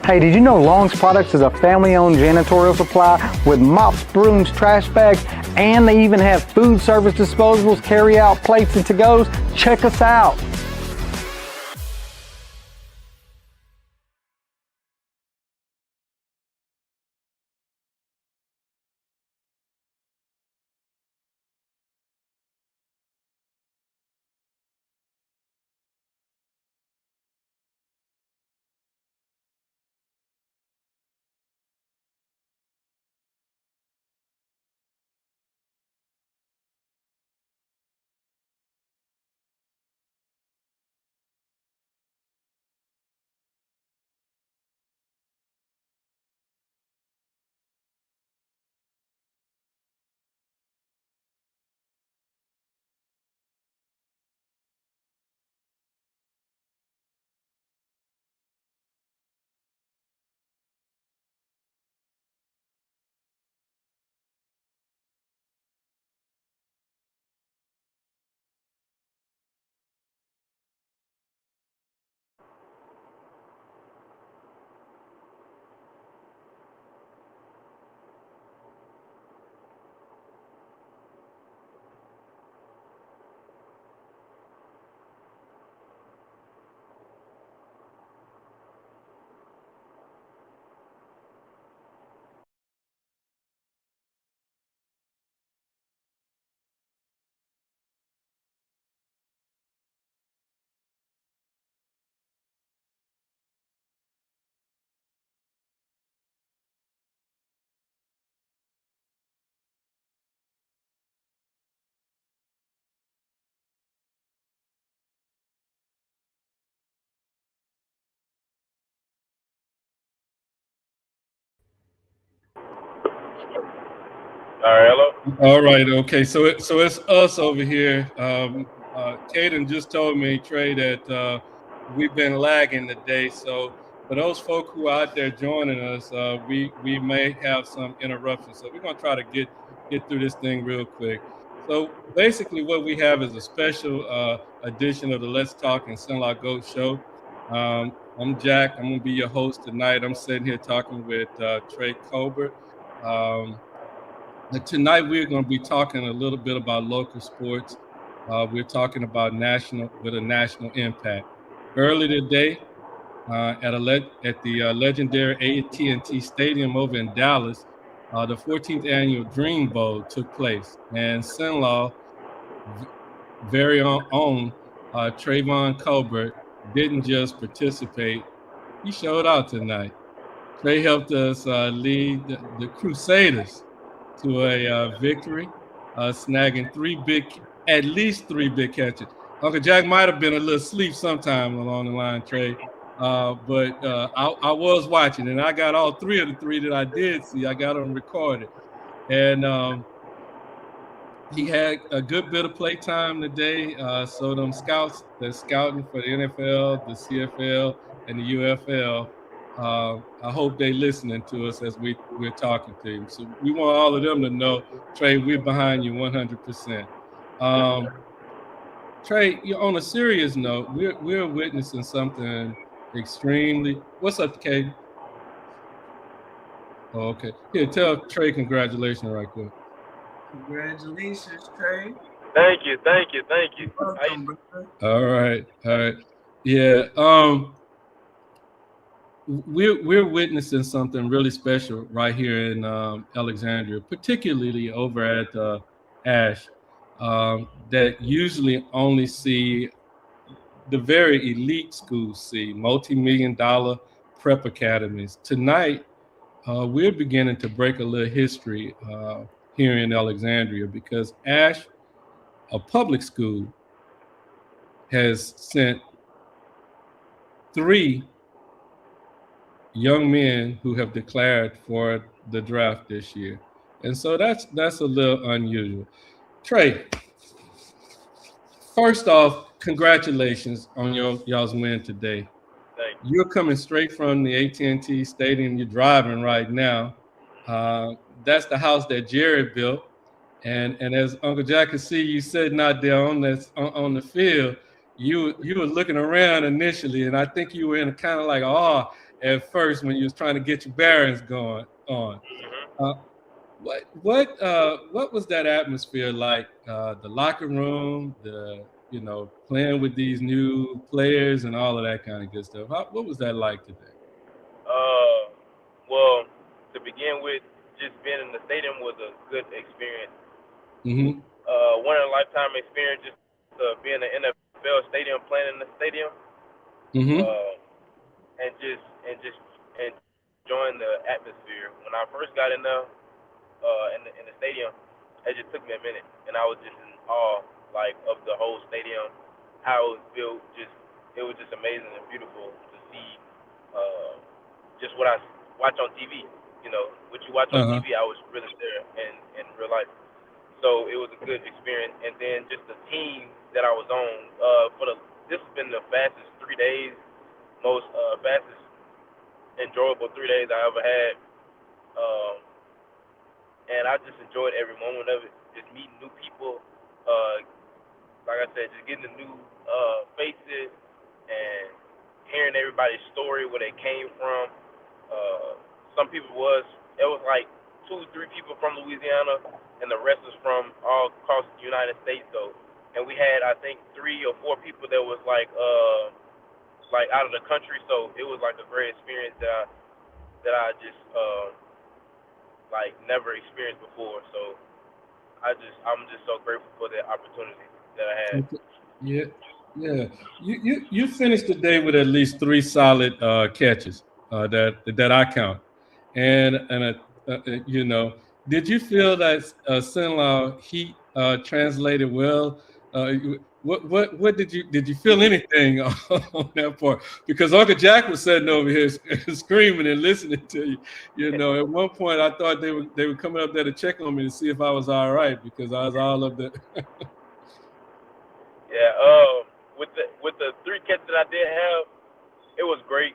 Hey, did you know Long's Products is a family-owned janitorial supply with mops, brooms, trash bags, and they even have food service disposables, carry-out plates, and to-goes? Check us out. All right, hello. All right, okay. So it's us over here. Caden just told me, Trey, that we've been lagging today. So for those folk who are out there joining us, we may have some interruptions. So we're gonna try to get through this thing real quick. So basically, what we have is a special edition of the Let's Talk and Sell Our Goat show. I'm Jack. I'm gonna be your host tonight. I'm sitting here talking with Trey Culbert. Tonight we're going to be talking a little bit about local sports. We're talking about national with a national impact. Early today, at the legendary AT&T Stadium over in Dallas, the 14th annual Dream Bowl took place, and Sinlaw, very own Trayv'on Culbert, didn't just participate; he showed out tonight. Trey helped us lead the Crusaders to a victory, snagging at least three big catches. Uncle Jack might have been a little asleep sometime along the line, Trey, but I was watching, and I got all three of the three that I did see. I got them recorded, and he had a good bit of play time today. So them scouts, they're scouting for the NFL, the CFL, and the UFL. I hope they listening to us as we're talking to him. So we want all of them to know, Trey, we're behind you 100%. Trey, on a serious note, we're witnessing something extremely. What's up, Kate? Oh, okay. Here, tell Trey congratulations right quick. Congratulations, Trey. Thank you. Welcome, all right. Yeah. We're witnessing something really special right here in Alexandria, particularly over at Ash, that usually only see the very elite schools see multi-million-dollar prep academies. Tonight, we're beginning to break a little history here in Alexandria because Ash, a public school, has sent 3 young men who have declared for the draft this year. And so that's a little unusual. Trey, first off, congratulations on y'all's win today. Thank you. You're coming straight from the AT&T Stadium. You're driving right now. That's the house that Jerry built. And as Uncle Jack could see you sitting out there on the field, you were looking around initially, and I think you were in kind of like awe at first when you was trying to get your bearings going on. Uh, what was that atmosphere like? The locker room, playing with these new players and all of that kind of good stuff. What was that like today? Well, to begin with, just being in the stadium was a good experience. Mm-hmm. One in a lifetime experience, just being in an NFL stadium, playing in the stadium, Mm-hmm. and just enjoying the atmosphere. When I first got in there, in the stadium, it just took me a minute, and I was just in awe, like, of the whole stadium, how it was built. It was just amazing and beautiful to see. Just what I watch on TV, what you watch on Uh-huh. TV, I was really there in real life. So it was a good experience, and then just the team that I was on. This has been the fastest 3 days, most fastest enjoyable 3 days I ever had. Um, and I just enjoyed every moment of it. Just meeting new people, like I said, just getting the new faces and hearing everybody's story, where they came from. Some people it was like 2-3 people from Louisiana, and the rest was from all across the United States. So, and we had, I think, 3 or 4 people that was like out of the country. So it was like a great experience that I just like never experienced before. So I'm just so grateful for the opportunity that I had. Yeah, yeah. You finished the day with at least 3 solid catches that I count, and did you feel that Sinlaw Heat translated well? What did you feel anything on that part? Because Uncle Jack was sitting over here screaming and listening to you. At one point I thought they were coming up there to check on me to see if I was all right, because I was all of the. Yeah. With the 3 catches that I did have, it was great.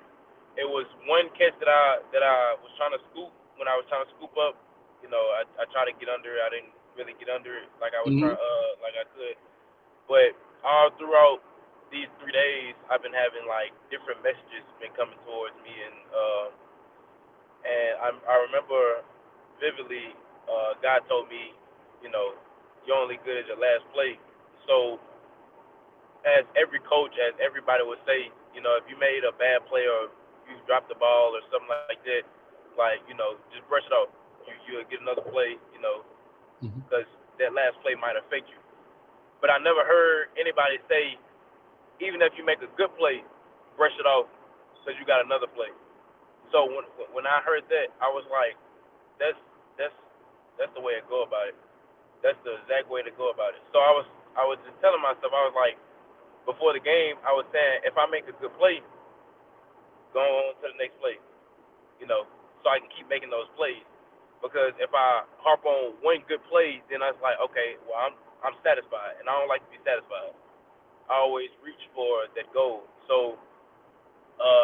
It was one catch that I was trying to scoop when I was trying to scoop up. I tried to get under it. I didn't really get under it like I was Mhm. like I could. But all throughout these 3 days, I've been having like different messages been coming towards me, and I remember vividly, God told me, you're only good as your last play. So as every coach, as everybody would say, if you made a bad play or you dropped the ball or something like that, like, just brush it off. You'll get another play, Mhm. because that last play might affect you. But I never heard anybody say, even if you make a good play, brush it off because you got another play. So when I heard that, I was like, that's that's that's the way to go about it. That's the exact way to go about it. So I was just telling myself, I was like, before the game, I was saying, if I make a good play, go on to the next play, so I can keep making those plays. Because if I harp on one good play, then I was like, okay, well, I'm satisfied, and I don't like to be satisfied. I always reach for that goal. So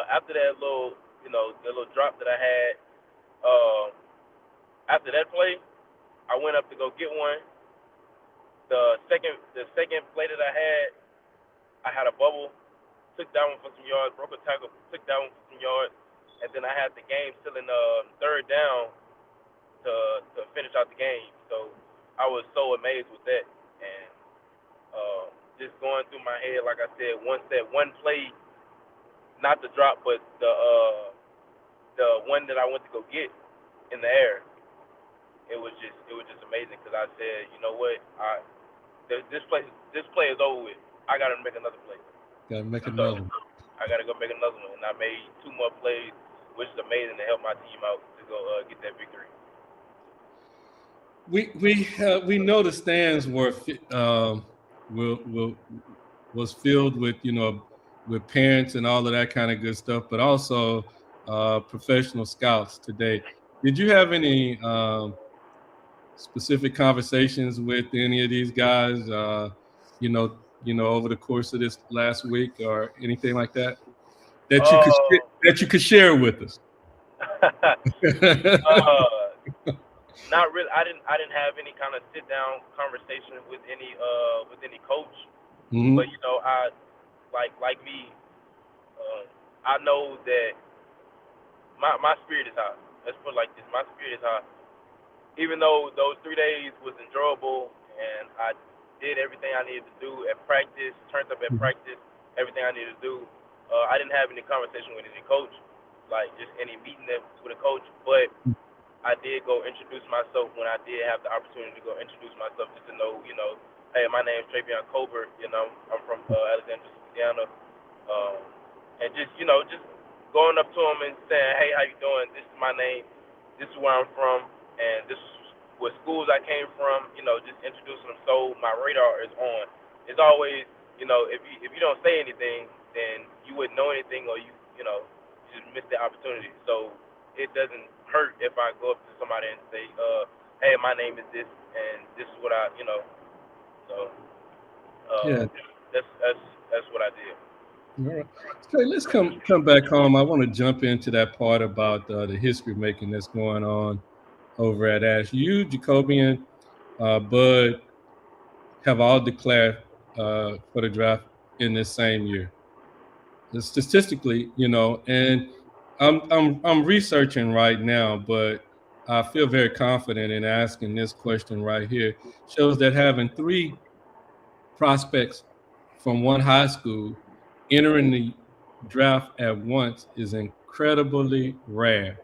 after that little, the little drop that I had, uh, after that play, I went up to go get one. The second play that I had a bubble, took that one for some yards, broke a tackle, took that one for some yards, and then I had the game still in third down to finish out the game. So I was so amazed with that, and just going through my head, like I said, once that one play, not the drop, but the one that I went to go get in the air, it was just amazing, because I said, you know what, this play is over with. I got to make another play. Gotta make So another one. I got to go make another one, and I made 2 more plays, which is amazing, to help my team out to go get that victory. We know the stands was filled with with parents and all of that kind of good stuff, but also professional scouts today. Did you have any specific conversations with any of these guys? Over the course of this last week or anything like that Uh, that you could share with us. uh, Not really. I didn't have any kind of sit down conversation with any coach. Mhm. But I like me. I know that my spirit is high. Let's put it like this: my spirit is high. Even though those 3 days was enjoyable and I did everything I needed to do at practice, turned up at practice, everything I needed to do, I didn't have any conversation with any coach, like just any meeting with a coach, but I did go introduce myself when I did have the opportunity to go introduce myself, just to know, hey, my name's Trayv'on Culbert, I'm from Alexandria, Louisiana, and just, just going up to them and saying, hey, how you doing? This is my name, this is where I'm from, and this is what schools I came from, just introducing them so my radar is on. It's always, if you don't say anything, then you wouldn't know anything, or you just miss the opportunity. So it doesn't hurt if I go up to somebody and say, hey, my name is this, and this is what so that's what I did. All right. So let's come back home. I want to jump into that part about the history making that's going on over at Ash. You, Jacobian, Bud, have all declared for the draft in this same year. Statistically, and I'm researching right now, but I feel very confident in asking this question right here. Shows that having 3 prospects from one high school entering the draft at once is incredibly rare.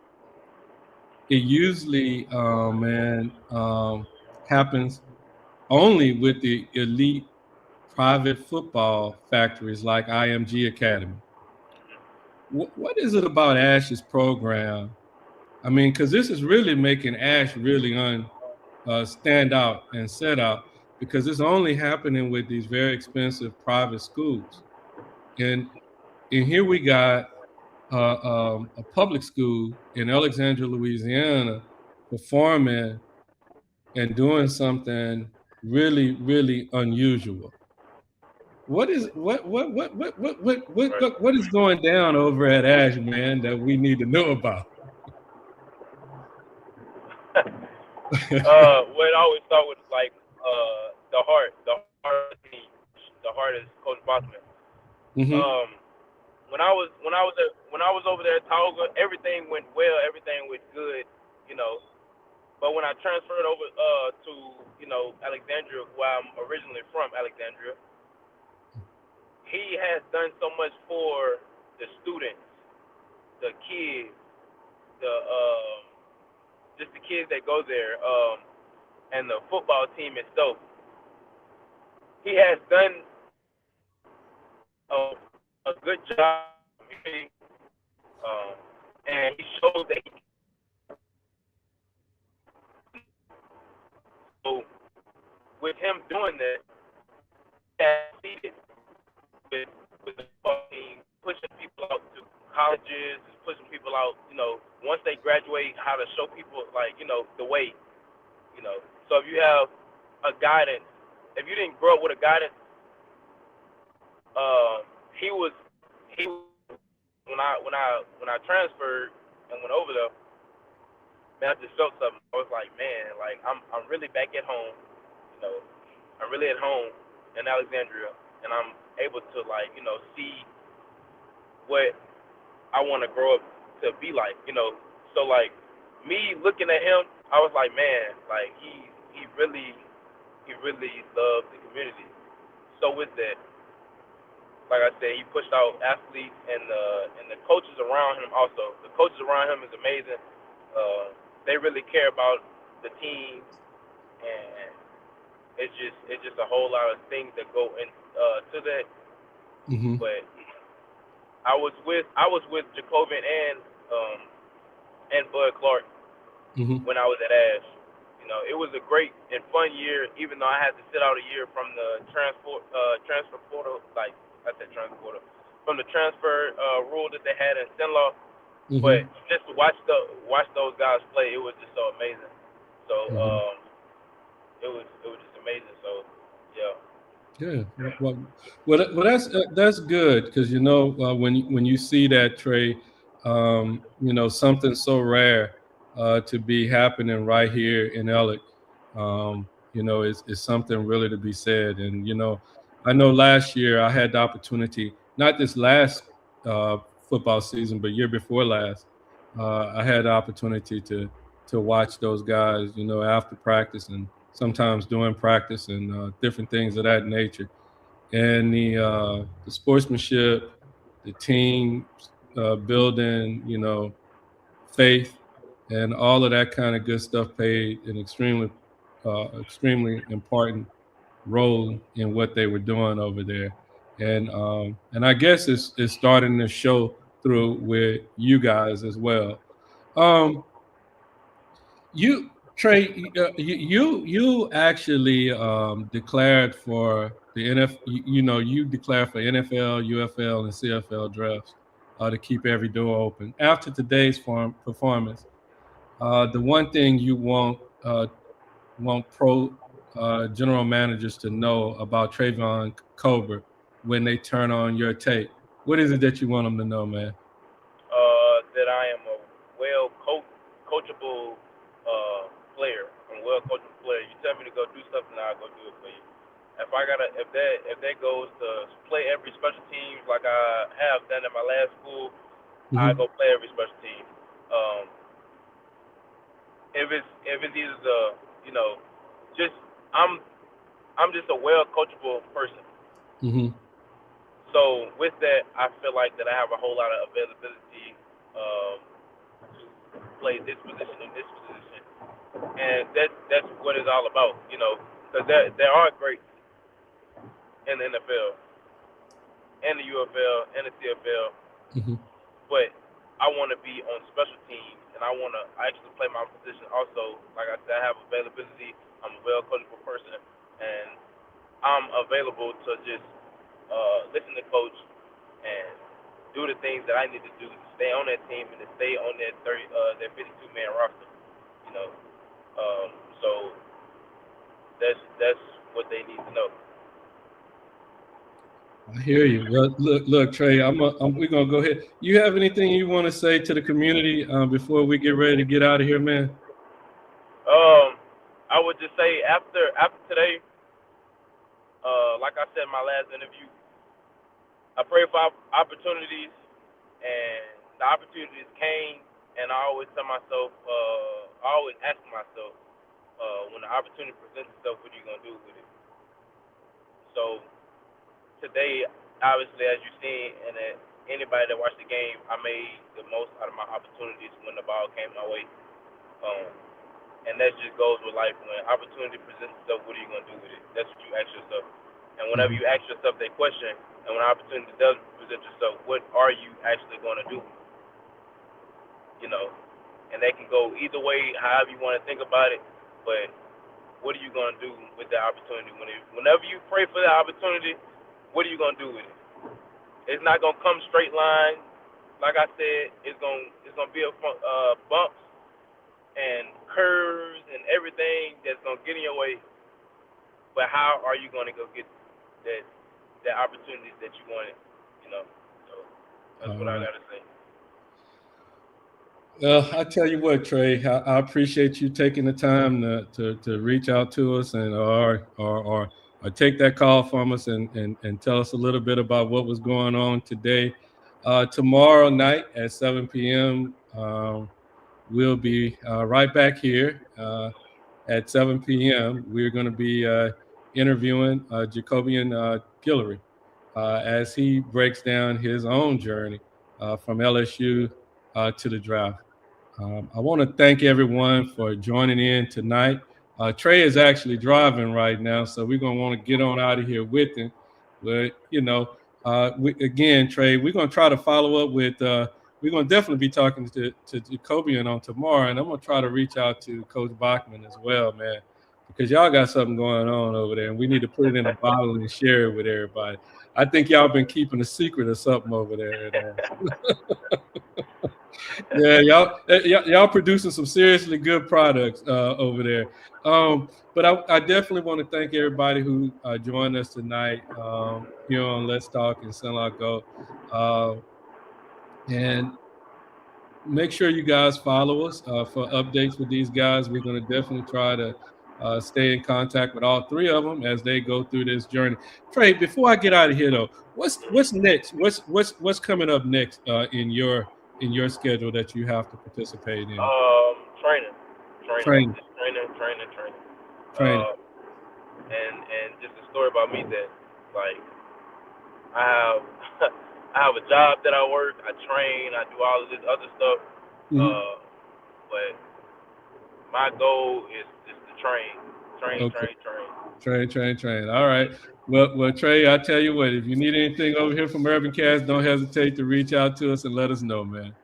It usually, happens only with the elite private football factories like IMG Academy. What is it about Ash's program? I mean, because this is really making Ash really stand out and set out, because it's only happening with these very expensive private schools. And here we got a public school in Alexandria, Louisiana, performing and doing something really, really unusual. What is going down over at Ash, man, that we need to know about? Well, it always start with like the heart of the team. The heart is Coach Bachman. When I was over there at Tauga, everything went well, everything went good, But when I transferred over to Alexandria, where I'm originally from, Alexandria, he has done so much for the students, the kids, just the kids that go there, and the football team itself. He has done a good job, and he shows that so with him doing that, he has succeeded with the football team, pushing people out to colleges, pushing people out, once they graduate, how to show people, like, the way, So if you have a guidance, if you didn't grow up with a guidance, he was when I transferred and went over there, man, I just felt something. I was like, man, like I'm really back at home, I'm really at home in Alexandria, and I'm able to, like, see what I want to grow up to be like, So like me looking at him, I was like, man, like he really loved the community. So with that, like I said, he pushed out athletes and the coaches around him also. The coaches around him is amazing. They really care about the team, and it's just a whole lot of things that go in to that. But I was with Jacobian and Bud Clark when I was at Ash. It was a great and fun year, even though I had to sit out a year from the transfer portal, like I said, from the transfer rule that they had in Sinlaw. But just to watch those guys play, it was just so amazing. So it was just amazing. So yeah. Yeah, well, that's good, because when you see that, Trey, something so rare to be happening right here in Ellick, is something really to be said. And I know last year I had the opportunity, not this last football season, but year before last, I had the opportunity to watch those guys, after practice and sometimes during practice and different things of that nature. And the sportsmanship, the team building, faith, and all of that kind of good stuff played an extremely important role in what they were doing over there. And I guess it's starting to show through with you guys as well. Um, you Trey, you actually declared for the NFL. You declared for NFL, UFL, and CFL drafts to keep every door open. After today's performance, the one thing you want pro general managers to know about Trayv'on Culbert when they turn on your tape? What is it that you want them to know, man? That I am a coachable player. I'm a well-coachable player. You tell me to go do something, I'll go do it for you. If that goes to play every special team like I have done at my last school, I go play every special team. If it's either just I'm just a well coachable person. So with that, I feel like that I have a whole lot of availability to play this position and this position, and that's what it's all about, because there are greats in the NFL and the UFL and the CFL, but I want to be on special teams, and I want to actually play my position also. Like I said, I have availability. I'm a well-coachable person, and I'm available to just listen to coach and do the things that I need to do to stay on that team and to stay on that 52-man roster. So that's what they need to know. I hear you. Well, look, Trey. We're gonna go ahead. You have anything you want to say to the community before we get ready to get out of here, man? I would just say after today, like I said in my last interview, I pray for opportunities, and the opportunities came. And I always tell myself, I always ask myself, when the opportunity presents itself, what are you gonna do with it? So today, obviously, as you've seen, and anybody that watched the game, I made the most out of my opportunities when the ball came my way. And that just goes with life. When opportunity presents itself, what are you going to do with it? That's what you ask yourself. And whenever you ask yourself that question, and when opportunity does present itself, what are you actually going to do? And that can go either way, however you want to think about it. But what are you going to do with that opportunity? Whenever you pray for that opportunity, what are you gonna do with it? It's not gonna come straight line. Like I said, it's gonna be a bumps and curves and everything that's gonna get in your way. But how are you gonna go get that opportunity that you wanted? So that's what I gotta say. I tell you what, Trey, I appreciate you taking the time to reach out to us and or take that call from us and tell us a little bit about what was going on today. Tomorrow night at 7 p.m., we'll be right back here at 7 p.m. We're going to be interviewing Jacobian Guillory as he breaks down his own journey from LSU to the draft. I want to thank everyone for joining in tonight. Trey is actually driving right now, so we're going to want to get on out of here with him. But, again, Trey, we're going to try to follow up with we're going to definitely be talking to Jacobian on tomorrow, and I'm going to try to reach out to Coach Bachman as well, man, because y'all got something going on over there, and we need to put it in a bottle and share it with everybody. I think y'all been keeping a secret or something over there. Yeah, y'all producing some seriously good products over there. But I definitely want to thank everybody who joined us tonight here on Let's Talk and Sell Out Go. And make sure you guys follow us for updates with these guys. We're going to definitely try to stay in contact with all three of them as they go through this journey. Trey, before I get out of here though, what's next? What's coming up next in your in your schedule that you have to participate in? Training. Training. Uh, and just a story about me that, like, I have I have a job that I work. I train. I do all of this other stuff. Mm-hmm. But my goal is to train. Train. All right. Well, Trey, I tell you what, if you need anything over here from UrbanCast, don't hesitate to reach out to us and let us know, man.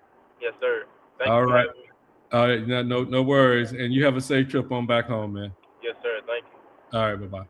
Yes, sir. Thank All you for right. having me. All right. No worries. And you have a safe trip on back home, man. Yes, sir. Thank you. All right. Bye-bye.